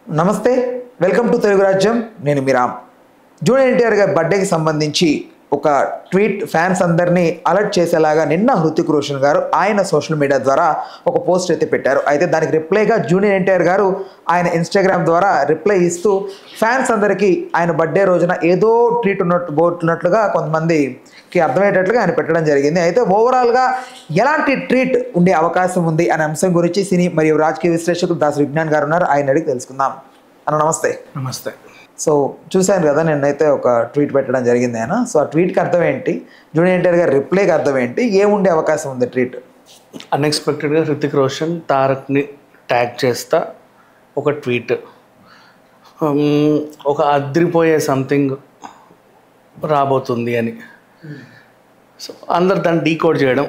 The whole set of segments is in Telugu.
నమస్తే, వెల్కమ్ టు తెలుగు రాజ్యం. నేను మీ రామ్. జూనియర్ ఎన్టీఆర్ గారి బర్త్డేకి సంబంధించి ఒక ట్వీట్ ఫ్యాన్స్ అందరినీ అలర్ట్ చేసేలాగా నిన్న హృతిక్ రోషన్ గారు ఆయన సోషల్ మీడియా ద్వారా ఒక పోస్ట్ అయితే పెట్టారు. అయితే దానికి రిప్లైగా జూనియర్ ఎన్టీఆర్ గారు ఆయన ఇన్స్టాగ్రామ్ ద్వారా రిప్లై ఇస్తూ ఫ్యాన్స్ అందరికీ ఆయన బర్త్డే రోజున ఏదో ట్రీట్ ఉన్నట్లుగా కొంతమందికి అర్థమయ్యేటట్లుగా ఆయన పెట్టడం జరిగింది. అయితే ఓవరాల్గా ఎలాంటి ట్రీట్ ఉండే అవకాశం ఉంది అనే అంశం గురించి సినీ మరియు రాజకీయ విశ్లేషకులు దాసు విజ్ఞాన్ గారు ఉన్నారు. ఆయన అడిగి తెలుసుకుందాం. అన్న నమస్తే. నమస్తే. సో చూశాను కదా, నిన్నైతే ఒక ట్వీట్ పెట్టడం జరిగింది ఆయన. సో ఆ ట్వీట్కి అర్థం ఏంటి, జూనియర్ ఎన్టీఆర్ గారి రిప్లైకి అర్థం ఏంటి, ఏముండే అవకాశం ఉంది ట్వీట్? అన్ఎక్స్పెక్టెడ్గా హృతిక్ రోషన్ తారక్ని ట్యాగ్ చేస్తా ఒక ట్వీట్, ఒక అద్రిపోయే సంథింగ్ రాబోతుంది అని. సో అందరు దాన్ని డీకోడ్ చేయడం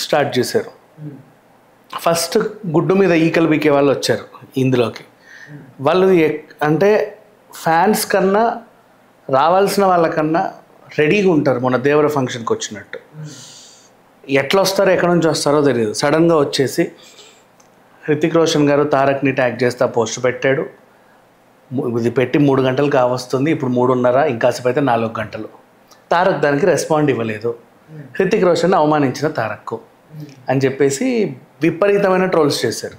స్టార్ట్ చేశారు. ఫస్ట్ గుడ్డు మీద ఈకలు బీకే వాళ్ళు వచ్చారు ఇందులోకి. వాళ్ళు అంటే ఫ్యాన్స్ కన్నా రావాల్సిన వాళ్ళకన్నా రెడీగా ఉంటారు. మొన్న దేవర ఫంక్షన్కి వచ్చినట్టు ఎట్లా వస్తారో ఎక్కడి నుంచి వస్తారో తెలియదు. సడన్గా వచ్చేసి హృతిక్ రోషన్ గారు తారక్ని ట్యాగ్ చేస్తా పోస్ట్ పెట్టాడు. ఇది పెట్టి 3 గంటలు కావస్తుంది, ఇప్పుడు 3:30, ఇంకాసేపు అయితే 4 గంటలు. తారక్ దానికి రెస్పాండ్ ఇవ్వలేదు. హృతిక్ రోషన్ అవమానించిన తారక్కు అని చెప్పేసి విపరీతమైన ట్రోల్స్ చేశారు.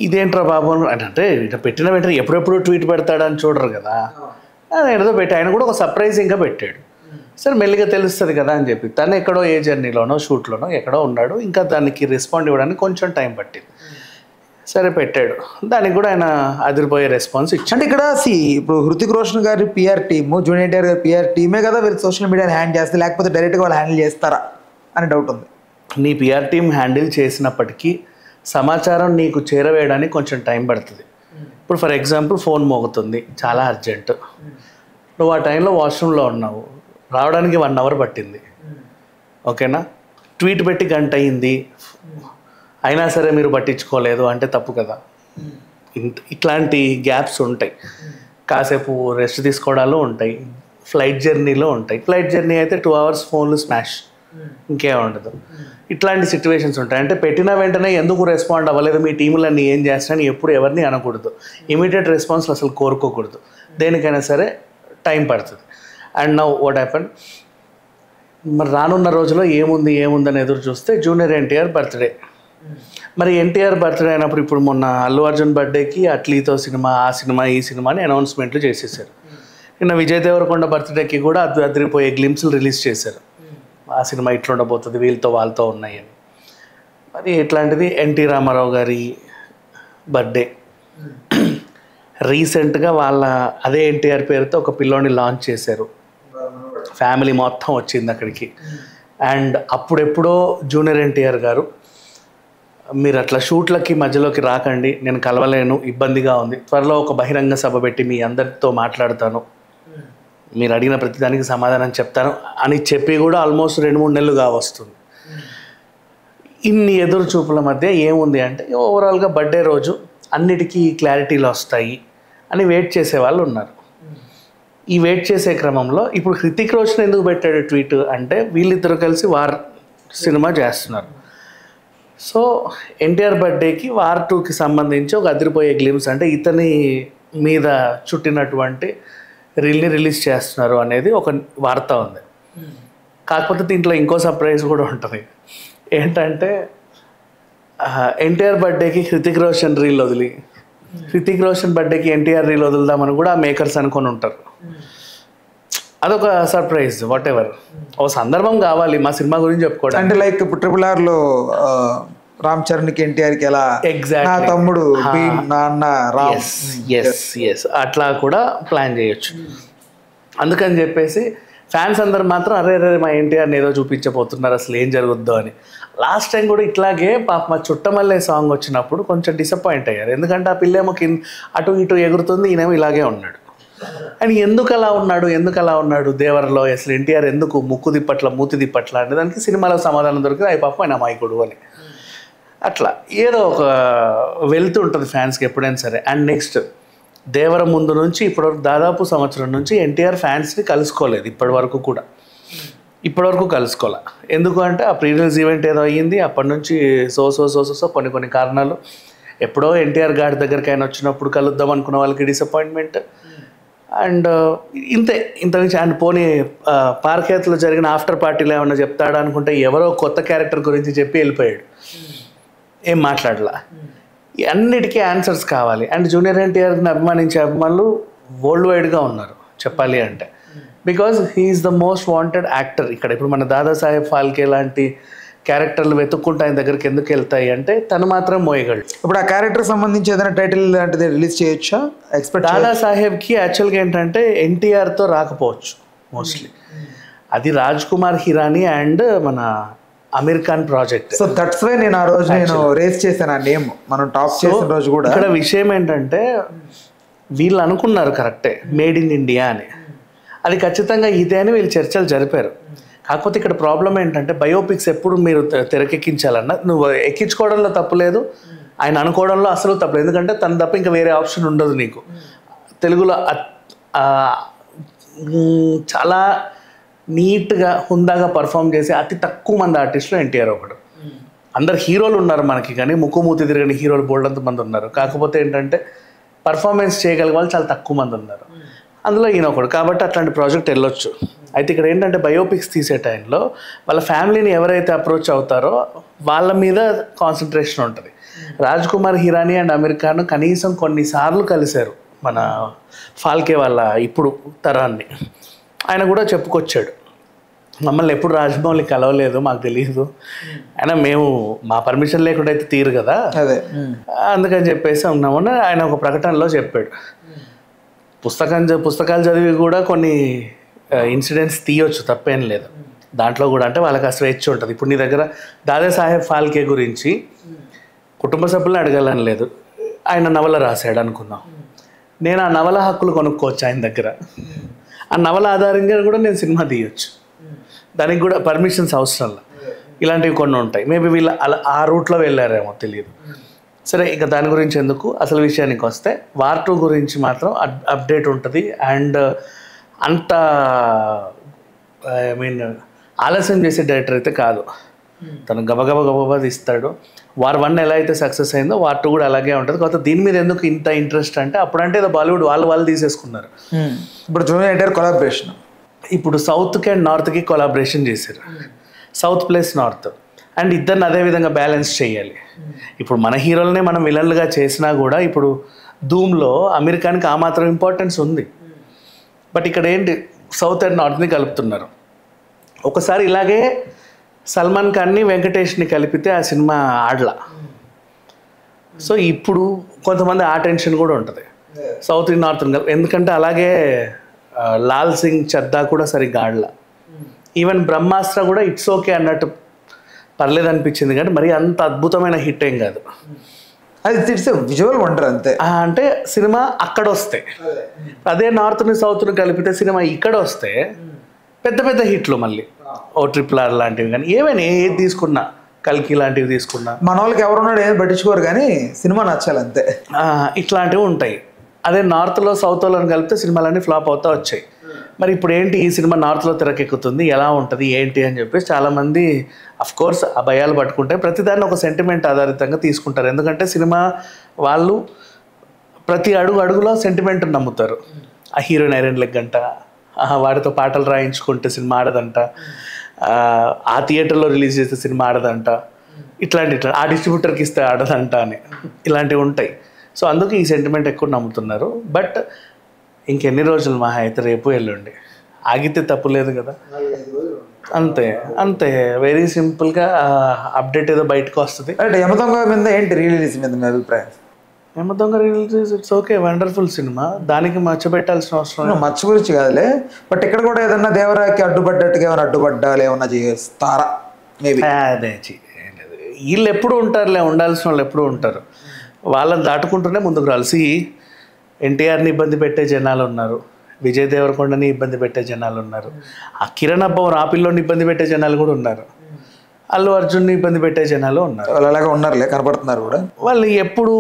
ఇదేంట్రా బాబు అంటే ఇట్లా పెట్టిన వెంటనే ఎప్పుడెప్పుడు ట్వీట్ పెడతాడని చూడరు కదా. ఏదో పెట్టి ఆయన కూడా ఒక సర్ప్రైజింగ్గా పెట్టాడు. సరే మెల్లిగా తెలుస్తుంది కదా అని చెప్పి తను ఎక్కడో ఏ జర్నీలోనో షూట్లోనో ఎక్కడో ఉన్నాడు. ఇంకా దానికి రెస్పాండ్ ఇవ్వడానికి కొంచెం టైం పట్టింది. సరే పెట్టాడు, దానికి కూడా ఆయన అదిరిపోయే రెస్పాన్స్ ఇచ్చాడు. అంటే ఇక్కడ ఇప్పుడు హృతిక్ రోషన్ గారి పిఆర్ టీము, జూనియర్ ఎన్టీఆర్ గారి పిఆర్ టీమే కదా వీళ్ళు సోషల్ మీడియాని హ్యాండిల్ చేస్తే, లేకపోతే డైరెక్ట్గా వాళ్ళు హ్యాండిల్ చేస్తారా అని డౌట్ ఉంది. నీ పిఆర్ టీమ్ హ్యాండిల్ చేసినప్పటికీ సమాచారం నీకు చేరవేయడానికి కొంచెం టైం పడుతుంది. ఇప్పుడు ఫర్ ఎగ్జాంపుల్ ఫోన్ మోగుతుంది, చాలా అర్జెంటు, నువ్వు ఆ టైంలో వాష్రూమ్లో ఉన్నావు, రావడానికి 1 అవర్ పట్టింది, ఓకేనా, ట్వీట్ పెట్టి గంట అయింది, అయినా సరే మీరు పట్టించుకోలేదు అంటే తప్పు కదా. ఇట్లాంటి గ్యాప్స్ ఉంటాయి. కాసేపు రెస్ట్ తీసుకోవడాలు ఉంటాయి, ఫ్లైట్ జర్నీలో ఉంటాయి. ఫ్లైట్ జర్నీ అయితే 2 అవర్స్ ఫోన్లు స్మాష్, ఇంకేం ఉండదు. ఇట్లాంటి సిచ్యువేషన్స్ ఉంటాయి. అంటే పెట్టిన వెంటనే ఎందుకు రెస్పాండ్ అవ్వలేదు, మీ టీములన్నీ ఏం చేస్తారని ఎప్పుడు ఎవరిని అనకూడదు. ఇమీడియట్ రెస్పాన్స్లు అసలు కోరుకోకూడదు. దేనికైనా సరే టైం పడుతుంది. అండ్ నౌ వాట్ హ్యాపెన్, మరి రానున్న రోజుల్లో ఏముందని ఎదురు చూస్తే జూనియర్ ఎన్టీఆర్ బర్త్డే. మరి ఎన్టీఆర్ బర్త్డే అయినప్పుడు ఇప్పుడు మొన్న అల్లు అర్జున్ బర్త్డేకి అట్లీతో సినిమా, ఆ సినిమా, ఈ సినిమా అని అనౌన్స్మెంట్లు చేసేసారు. నిన్న విజయ్ దేవరకొండ బర్త్డేకి కూడా అదిరిపోయే గ్లిమ్స్లు రిలీజ్ చేశారు. ఆ సినిమా ఇట్లా ఉండబోతుంది, వీళ్ళతో వాళ్ళతో ఉన్నాయని. మరి ఇట్లాంటిది ఎన్టీ రామారావు గారి బర్త్డే రీసెంట్గా వాళ్ళ అదే ఎన్టీఆర్ పేరుతో ఒక పిల్లోని లాంచ్ చేశారు. ఫ్యామిలీ మొత్తం వచ్చింది అక్కడికి. అండ్ అప్పుడెప్పుడో జూనియర్ ఎన్టీఆర్ గారు, మీరు అట్లా షూట్లకి మధ్యలోకి రాకండి, నేను కలవలేను, ఇబ్బందిగా ఉంది, త్వరలో ఒక బహిరంగ సభ పెట్టి మీ అందరితో మాట్లాడతాను, మీరు అడిగిన ప్రతిదానికి సమాధానం చెప్తాను అని చెప్పి కూడా ఆల్మోస్ట్ 2-3 నెలలుగా వస్తుంది. ఇన్ని ఎదురు చూపుల మధ్య ఏముంది అంటే ఓవరాల్గా బర్త్డే రోజు అన్నిటికీ క్లారిటీలు వస్తాయి అని వెయిట్ చేసే వాళ్ళు ఉన్నారు. ఈ వెయిట్ చేసే క్రమంలో ఇప్పుడు హృతిక్ రోషన్ ఎందుకు పెట్టాడు ట్వీట్ అంటే వీళ్ళిద్దరూ కలిసి వార్ సినిమా చేస్తున్నారు. సో ఎన్టీఆర్ బర్త్డేకి వార్ 2కి సంబంధించి ఒక అదిరిపోయే గ్లిమ్స్, అంటే ఇతని మీద చుట్టినటువంటి రీల్ని రిలీజ్ చేస్తున్నారు అనేది ఒక వార్త ఉంది. కాకపోతే దీంట్లో ఇంకో సర్ప్రైజ్ కూడా ఉంటుంది. ఏంటంటే ఎన్టీఆర్ బర్త్డేకి హృతిక్ రోషన్ రీల్ వదిలి హృతిక్ రోషన్ బర్త్డేకి ఎన్టీఆర్ రీల్ వదులుదామని కూడా మేకర్స్ అనుకొని ఉంటారు. అదొక సర్ప్రైజ్. వాట్ ఎవర్, ఓ సందర్భం కావాలి మా సినిమా గురించి చెప్పుకోవడం. అంటే లైక్ ఇప్పుడు RRRలో రామ్ చరణ్కి ఎన్టీఆర్కి ఎలా నా తమ్ముడు నాన్న రామ్, ఎస్ అట్లా కూడా ప్లాన్ చేయొచ్చు. అందుకని చెప్పేసి ఫ్యాన్స్ అందరు మాత్రం అరే మా ఎన్టీఆర్ని ఏదో చూపించబోతున్నారు, అసలు ఏం జరుగుద్దో అని. లాస్ట్ టైం కూడా ఇట్లాగే పాప మా చుట్టమల్లే సాంగ్ వచ్చినప్పుడు కొంచెం డిసప్పాయింట్ అయ్యారు. ఎందుకంటే ఆ పిల్లేమో అటు ఇటు ఎగురుతుంది, ఈయనేమో ఇలాగే ఉన్నాడు. అని ఎందుకు అలా ఉన్నాడు దేవరలో, అసలు ఎన్టీఆర్ ఎందుకు ముక్కు దిప్పట్ల మూతి దిప్పట్ల అంటే దానికి సినిమాలో సమాధానం దొరికింది, అయి పాప ఆయన అమాయకుడు అని. అట్లా ఏదో ఒక వెళ్తుంటుంది ఫ్యాన్స్కి ఎప్పుడైనా సరే. అండ్ నెక్స్ట్ దేవర ముందు నుంచి ఇప్పటివరకు దాదాపు సంవత్సరం నుంచి ఎన్టీఆర్ ఫ్యాన్స్ని కలుసుకోలేదు ఇప్పటివరకు కలుసుకోలే. ఎందుకు అంటే ఆ ప్రీ రిలీజ్ ఈవెంట్ ఏదో అయ్యింది, అప్పటి నుంచి సో కొన్ని కారణాలు ఎప్పుడో ఎన్టీఆర్ గారి దగ్గరికి ఆయన వచ్చినప్పుడు కలుద్దాం అనుకున్న వాళ్ళకి డిసప్పాయింట్మెంట్. అండ్ ఇంత నుంచి అండ్ పోనీ పార్కేత్లో జరిగిన ఆఫ్టర్ పార్టీలో ఏమన్నా చెప్తాడా అనుకుంటే ఎవరో కొత్త క్యారెక్టర్ గురించి చెప్పి వెళ్ళిపోయాడు, ఏం మాట్లాడలా. అన్నిటికీ ఆన్సర్స్ కావాలి. అండ్ జూనియర్ ఎన్టీఆర్ని అభిమానించే అభిమానులు వరల్డ్ వైడ్గా ఉన్నారు చెప్పాలి అంటే, because he's the most wanted actor ఇక్కడ. ఇప్పుడు మన దాదాసాహెబ్ ఫాల్కే లాంటి క్యారెక్టర్లు వెతుక్కుంటూ ఆయన దగ్గరికి ఎందుకు వెళ్తాయి అంటే తను మాత్రం మోయగలడు. ఇప్పుడు ఆ క్యారెక్టర్ సంబంధించి ఏదైనా టైటిల్ లాంటిది రిలీజ్ చేయొచ్చా ఎక్స్పెక్ట్? దాదాసాహెబ్కి యాక్చువల్గా ఏంటంటే ఎన్టీఆర్తో రాకపోవచ్చు మోస్ట్లీ, అది రాజ్ కుమార్ హిరానీ అండ్ మన Aamir Khan project. So that's why నేను ఆ రోజు రేస్ చేశాను ఆ నేమ్, మనం టాప్ చేసిన రోజు కూడా. ఇక్కడ విషయం ఏంటంటే వీళ్ళు అనుకున్నారు కరెక్టే మేడ్ ఇన్ ఇండియా అని, అది ఖచ్చితంగా ఇదే అని వీళ్ళు చర్చలు జరిపారు. కాకపోతే ఇక్కడ ప్రాబ్లం ఏంటంటే బయోపిక్స్ ఎప్పుడు మీరు తెరకెక్కించాలన్నా నువ్వు ఎక్కించుకోవడంలో తప్పులేదు, ఆయన అనుకోవడంలో అసలు తప్పలేదు. ఎందుకంటే తన తప్ప ఇంకా వేరే ఆప్షన్ ఉండదు నీకు. తెలుగులో చాలా నీట్గా హుందాగా పర్ఫామ్ చేసి అతి తక్కువ మంది ఆర్టిస్టులు ఎన్టీఆర్ ఒకడు. అందరు హీరోలు ఉన్నారు మనకి, కానీ ముక్కుమూతి తిరగని హీరోలు బోల్డంత మంది ఉన్నారు. కాకపోతే ఏంటంటే పర్ఫార్మెన్స్ చేయగలిగే వాళ్ళు చాలా తక్కువ మంది ఉన్నారు, అందులో ఈయన ఒకడు. కాబట్టి అట్లాంటి ప్రాజెక్ట్ వెళ్ళొచ్చు. అయితే ఇక్కడ ఏంటంటే బయోపిక్స్ తీసే టైంలో వాళ్ళ ఫ్యామిలీని ఎవరైతే అప్రోచ్ అవుతారో వాళ్ళ మీద కాన్సన్ట్రేషన్ ఉంటుంది. రాజ్ కుమార్ హిరానీ అండ్ అమీర్ ఖాన్ కనీసం కొన్నిసార్లు కలిశారు మన ఫాల్కే వాళ్ళ ఇప్పుడు తరాన్ని. ఆయన కూడా చెప్పుకొచ్చాడు, మమ్మల్ని ఎప్పుడు రాజమౌళి కలవలేదు, మాకు తెలియదు, అయినా మేము మా పర్మిషన్ లేకుండా అయితే తీరు కదా, అందుకని చెప్పేసి ఉన్నామని ఆయన ఒక ప్రకటనలో చెప్పాడు. పుస్తకాలు చదివి కూడా కొన్ని ఇన్సిడెంట్స్ తీయొచ్చు, తప్పేం లేదు దాంట్లో కూడా. అంటే వాళ్ళకి ఆ స్వేచ్ఛ ఉంటుంది. ఇప్పుడు నీ దగ్గర దాదాసాహెబ్ ఫాల్కే గురించి కుటుంబ సభ్యులను అడగాలని లేదు, ఆయన నవల రాశాడు అనుకుందాం, నేను ఆ నవల హక్కులు కొనుక్కోవచ్చు ఆయన దగ్గర, ఆ నవల ఆధారంగా కూడా నేను సినిమా తీయొచ్చు, దానికి కూడా పర్మిషన్స్ అవసరం లేదు. ఇలాంటివి కొన్ని ఉంటాయి. మేబీ వీళ్ళు అలా ఆ రూట్లో వెళ్ళారేమో తెలియదు. సరే, ఇక దాని గురించి ఎందుకు, అసలు విషయానికి వస్తే వార్ 2 గురించి మాత్రం అప్డేట్ ఉంటుంది. అండ్ అంత ఐ మీన్ ఆలస్యం చేసే డైరెక్టర్ అయితే కాదు, తను గబగబా తీస్తాడు. వార్ 1 ఎలా అయితే సక్సెస్ అయిందో వార్ 2 కూడా అలాగే ఉంటుంది. కాకపోతే దీని మీద ఎందుకు ఇంత ఇంట్రెస్ట్ అంటే అప్పుడంటే ఏదో బాలీవుడ్ వాళ్ళు తీసేసుకున్నారు. ఇప్పుడు జూనియర్ ఎన్టీఆర్ కొలాబరేషన్, ఇప్పుడు సౌత్కి అండ్ నార్త్కి కొలాబరేషన్ చేశారు, సౌత్ ప్లస్ నార్త్. అండ్ ఇద్దరిని అదేవిధంగా బ్యాలెన్స్ చేయాలి. ఇప్పుడు మన హీరోలనే మనం విలన్లుగా చేసినా కూడా ఇప్పుడు ధూమ్లో అమీర్ ఖాన్కి ఆ మాత్రం ఇంపార్టెన్స్ ఉంది. బట్ ఇక్కడ ఏంటి, సౌత్ అండ్ నార్త్ని కలుపుతున్నారు. ఒకసారి ఇలాగే సల్మాన్ ఖాన్ని వెంకటేష్ని కలిపితే ఆ సినిమా ఆడలా. సో ఇప్పుడు కొంతమంది ఆ టెన్షన్ కూడా ఉంటుంది సౌత్ నార్త్, ఎందుకంటే అలాగే లాల్ సింగ్ చద్దా కూడా సరిగ్గా ఆడలా. ఈవెన్ బ్రహ్మాస్త్ర కూడా ఇట్స్ ఓకే అన్నట్టు పర్లేదు అనిపించింది, కానీ మరి అంత అద్భుతమైన హిట్ ఏం కాదు. అది విజువల్ వండర్ అంతే. అంటే సినిమా అక్కడ వస్తే, అదే నార్త్ని సౌత్ని కలిపితే సినిమా ఇక్కడ వస్తే పెద్ద పెద్ద హిట్లు మళ్ళీ ఓ RRR లాంటివి, కానీ ఏమైనా ఏది తీసుకున్నా, కల్కి లాంటివి తీసుకున్నా మన వాళ్ళకి ఎవరున్నాడు ఏం పట్టించుకోరు, కానీ సినిమా నచ్చాలి అంతే. ఇట్లాంటివి ఉంటాయి. అదే నార్త్లో సౌత్లో కలిపితే సినిమాలన్నీ ఫ్లాప్ అవుతూ వచ్చాయి. మరి ఇప్పుడు ఏంటి, ఈ సినిమా నార్త్లో తెరకెక్కుతుంది, ఎలా ఉంటుంది ఏంటి అని చెప్పేసి చాలామంది అఫ్కోర్స్ ఆ భయాలు పట్టుకుంటే ప్రతిదాన్ని ఒక సెంటిమెంట్ ఆధారితంగా తీసుకుంటారు. ఎందుకంటే సినిమా వాళ్ళు ప్రతి అడుగులో సెంటిమెంట్ నమ్ముతారు. ఆ హీరోయిన్ ఐరన్ లెగ్ అంట, వాడితో పాటలు రాయించుకుంటే సినిమా ఆడదంట, ఆ థియేటర్లో రిలీజ్ చేస్తే సినిమా ఆడదంట, ఇట్లా ఆ డిస్ట్రిబ్యూటర్కి ఇస్తే ఆడదంట అని ఇలాంటివి ఉంటాయి. సో అందుకు ఈ సెంటిమెంట్ ఎక్కువ నమ్ముతున్నారు. బట్ ఇంకెన్ని రోజులు మహా అయితే రేపు ఎల్లుండి, ఆగితే తప్పు లేదు కదా, అంతే వెరీ సింపుల్గా అప్డేట్ ఏదో బయటకు వస్తుంది. అంటే యమదొంగ మీద ఏంటి రిలీజ్ మీద మీ అభిప్రాయం? Yamadonga release it's okay, wonderful cinema, దానికి మచ్చబెట్టాల్సిన అవసరం. మచ్చ గురించి కాదులే, బట్ ఇక్కడ కూడా ఏదన్నా దేవరాకి అడ్డుపడ్డట్టుగా ఏమైనా అడ్డుపడ్డాలి ఏమన్నా చేస్తారా? మేబీ అదే వీళ్ళు ఎప్పుడు ఉంటారులే, ఉండాల్సిన వాళ్ళు ఎప్పుడు ఉంటారు, వాళ్ళని దాటుకుంటూనే ముందుకు రాల్సి. ఎన్టీఆర్ని ఇబ్బంది పెట్టే జనాలు ఉన్నారు, విజయ్ దేవరకొండని ఇబ్బంది పెట్టే జనాలు ఉన్నారు, ఆ కిరణ్ అబ్బవర్ ఆపిల్లోని ఇబ్బంది పెట్టే జనాలు కూడా ఉన్నారు, అల్లు అర్జున్ని ఇబ్బంది పెట్టే జనాలు ఉన్నారు. వాళ్ళు అలాగే ఉన్నారులే, కనపడుతున్నారు కూడా. వాళ్ళు ఎప్పుడు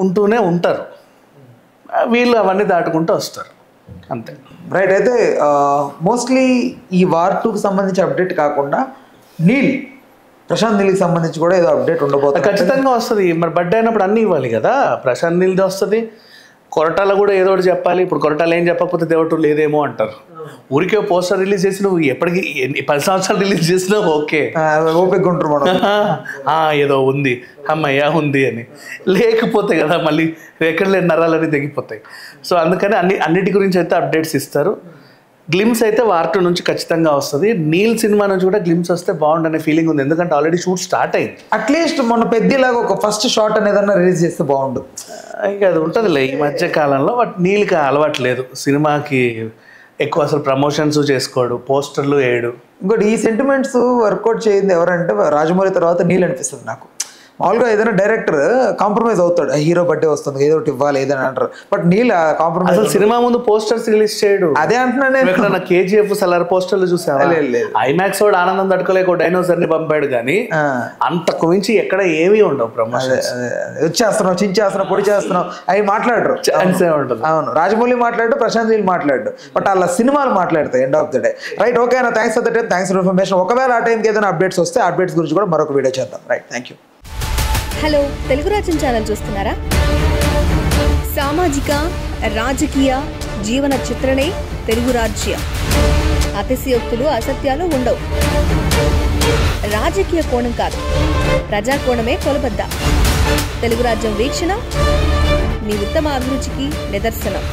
ఉంటూనే ఉంటారు, వీళ్ళు అవన్నీ దాటుకుంటూ వస్తారు అంతే. రైట్. అయితే మోస్ట్లీ ఈ వార్ 2కి సంబంధించి అప్డేట్ కాకుండా నీల్ ప్రశాంత్ నీల్కి సంబంధించి కూడా ఏదో అప్డేట్ ఉండబోతుంది. ఖచ్చితంగా వస్తుంది. మరి బర్త్డే అయినప్పుడు అన్నీ ఇవ్వాలి కదా. ప్రశాంత్ నీల్ది వస్తుంది, కొరటాల కూడా ఏదో ఒకటి చెప్పాలి. ఇప్పుడు కొరటాలు ఏం చెప్పకపోతే దేవటు లేదేమో అంటారు. ఊరికే పోస్టర్ రిలీజ్ చేసి నువ్వు ఎప్పటికీ 10 సంవత్సరాలు రిలీజ్ చేసినా ఓకే, ఓపిక ఉంటారు మనం. ఏదో ఉంది అమ్మయ్య ఉంది అని, లేకపోతే కదా మళ్ళీ ఎక్కడ లేని నరాలన్నీ తెగిపోతాయి. సో అందుకని అన్నిటి గురించి అయితే అప్డేట్స్ ఇస్తారు. గ్లిమ్స్ అయితే వార్ 2 నుంచి ఖచ్చితంగా వస్తుంది. నీల్ సినిమా నుంచి కూడా గ్లిమ్స్ వస్తే బాగుండనే ఫీలింగ్ ఉంది, ఎందుకంటే ఆల్రెడీ షూట్ స్టార్ట్ అయింది. అట్లీస్ట్ మొన్న పెద్దలాగా ఒక ఫస్ట్ షాట్ అనేదన్నా రిలీజ్ చేస్తే బాగుండు. ఇంకా అది ఉంటుందిలే ఈ మధ్య కాలంలో. బట్ నీల్కి అలవాటు లేదు సినిమాకి ఎక్కువ, అసలు ప్రమోషన్స్ చేసుకోడు, పోస్టర్లు వేయడు. ఇంకోటి ఈ సెంటిమెంట్స్ వర్కౌట్ చేయింది ఎవరంటే రాజమౌళి తర్వాత నీల్ అనిపిస్తుంది నాకు. మామూలుగా ఏదైనా డైరెక్టర్ కాంప్రమైజ్ అవుతాడు, హీరో బర్త్డే వస్తుంది ఏదో ఒకటి ఇవ్వాలి ఏదని అంటారు. బట్ నీల్ కాంప్రమైజ్ అసలు సినిమా ముందు పోస్టర్స్ రిలీజ్ చేయడు. అదే అంటున్నా నేను. ఎక్కడన్నా KGF సలార్ పోస్టర్లు చూసావా? ఐమాక్స్ వాడు ఆనందం తట్టుకోలేక డైనోసర్ ని పంపాడు కానీ అంతకు మించి ఎక్కడ ఏమీ ఉండవు ప్రమోషన్స్. వచ్చేస్తున్నాం, చించేస్తున్నాం, పొడి చేస్తున్నాం అవి మాట్లాడరు. అవును, రాజమౌళి మాట్లాడు, ప్రశాంత్ నీల్ మాట్లాడు, బట్ అలా సినిమాలు మాట్లాడతాయి end of the day. Right, okay అన్న, thanks for the time, thanks for information. ఒకవేళ ఆ టైంకి ఏదైనా అప్డేట్స్ వస్తే అప్డేట్స్ గురించి కూడా మరొక వీడియో చేద్దాం. Right, thank you. Hello, Telugu రాజ్యం ఛానల్ చూస్తున్నారా? సామాజిక రాజకీయ జీవన చిత్రణే తెలుగు రాజ్యం. అతిశయోక్తులు అసత్యాలు ఉండవు. రాజకీయ కోణం కాదు, ప్రజా కోణమే కొలబద్ద. తెలుగు రాజ్యం వీక్షణ మీ ఉత్తమ అభిరుచికి నిదర్శనం.